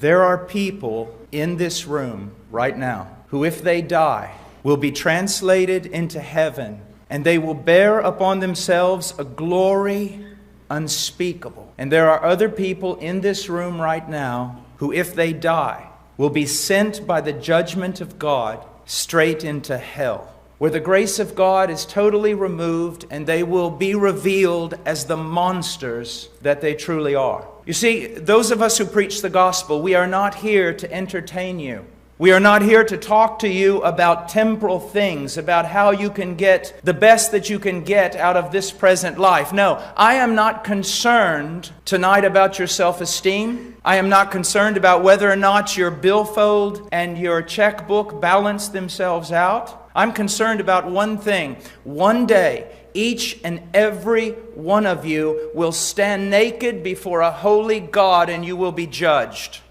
There are people in this room right now who, if they die, will be translated into heaven, and they will bear upon themselves a glory unspeakable. And there are other people in this room right now who, if they die, will be sent by the judgment of God straight into hell, where the grace of God is totally removed and they will be revealed as the monsters that they truly are. You see, those of us who preach the gospel, we are not here to entertain you. We are not here to talk to you about temporal things, about how you can get the best that you can get out of this present life. No, I am not concerned tonight about your self-esteem. I am not concerned about whether or not your billfold and your checkbook balance themselves out. I'm concerned about one thing. One day, each and every one of you will stand naked before a holy God and you will be judged.